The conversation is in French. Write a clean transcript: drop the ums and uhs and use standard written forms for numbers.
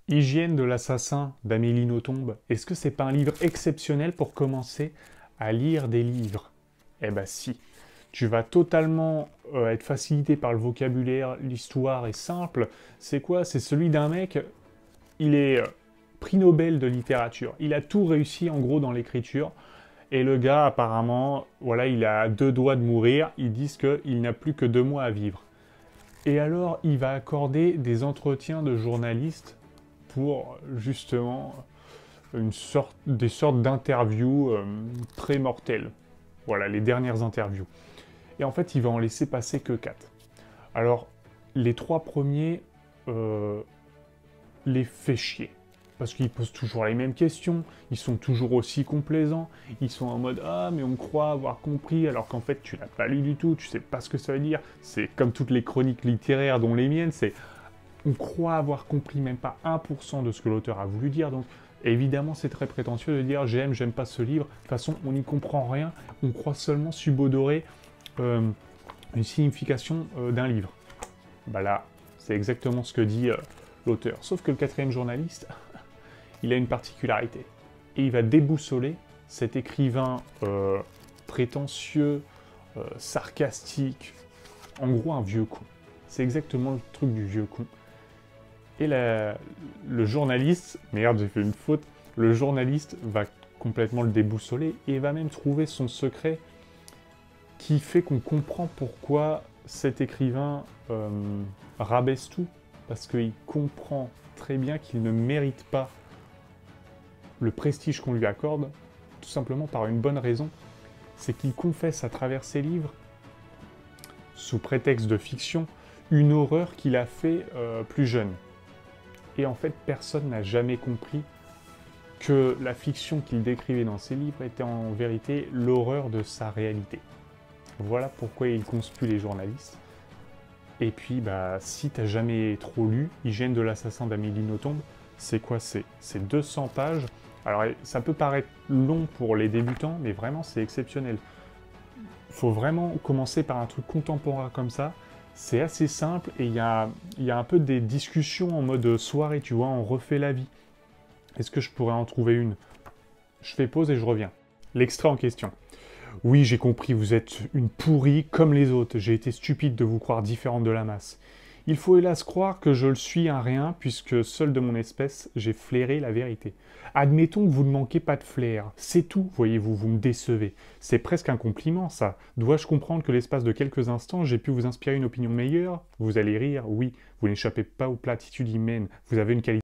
Hygiène de l'assassin d'Amélie Nothomb, est-ce que c'est pas un livre exceptionnel pour commencer à lire des livres? Eh ben si. Tu vas totalement être facilité par le vocabulaire, l'histoire est simple. C'est quoi? C'est celui d'un mec, il est prix Nobel de littérature. Il a tout réussi en gros dans l'écriture. Et le gars, apparemment, voilà, il a 2 doigts de mourir. Ils disent qu'il n'a plus que 2 mois à vivre. Et alors, il va accorder des entretiens de journalistes pour justement des sortes d'interviews très mortelles. Voilà, les dernières interviews. Et en fait, il va en laisser passer que 4. Alors, les 3 premiers les fait chier. Parce qu'ils posent toujours les mêmes questions, ils sont toujours aussi complaisants, ils sont en mode «Ah, mais on croit avoir compris», alors qu'en fait, tu n'as pas lu du tout, tu sais pas ce que ça veut dire. C'est comme toutes les chroniques littéraires, dont les miennes, c'est on croit avoir compris même pas 1% de ce que l'auteur a voulu dire, donc évidemment c'est très prétentieux de dire j'aime pas ce livre, de toute façon on n'y comprend rien, on croit seulement subodorer une signification d'un livre. Bah là, c'est exactement ce que dit l'auteur. Sauf que le quatrième journaliste, il a une particularité. Et il va déboussoler cet écrivain prétentieux, sarcastique, en gros un vieux con. C'est exactement le truc du vieux con. Et le journaliste, merde j'ai fait une faute, le journaliste va complètement le déboussoler et va même trouver son secret qui fait qu'on comprend pourquoi cet écrivain rabaisse tout, parce qu'il comprend très bien qu'il ne mérite pas le prestige qu'on lui accorde, tout simplement par une bonne raison, c'est qu'il confesse à travers ses livres, sous prétexte de fiction, une horreur qu'il a fait plus jeune. Et en fait, personne n'a jamais compris que la fiction qu'il décrivait dans ses livres était en vérité l'horreur de sa réalité. Voilà pourquoi il conspue les journalistes. Et puis, bah, si t'as jamais trop lu Hygiène de l'assassin d'Amélie Nothomb, c'est quoi? C'est 200 pages. Alors, ça peut paraître long pour les débutants, mais vraiment, c'est exceptionnel. Il faut vraiment commencer par un truc contemporain comme ça. C'est assez simple et il y a un peu des discussions en mode soirée, tu vois, on refait la vie. Est-ce que je pourrais en trouver une? Je fais pause et je reviens. L'extrait en question. Oui, j'ai compris, vous êtes une pourrie comme les autres. J'ai été stupide de vous croire différente de la masse. Il faut hélas croire que je le suis un rien, puisque seul de mon espèce, j'ai flairé la vérité. Admettons que vous ne manquez pas de flair. C'est tout, voyez-vous, vous me décevez. C'est presque un compliment, ça. Dois-je comprendre que l'espace de quelques instants, j'ai pu vous inspirer une opinion meilleure? Vous allez rire, oui, vous n'échappez pas aux platitudes humaines. Vous avez une qualité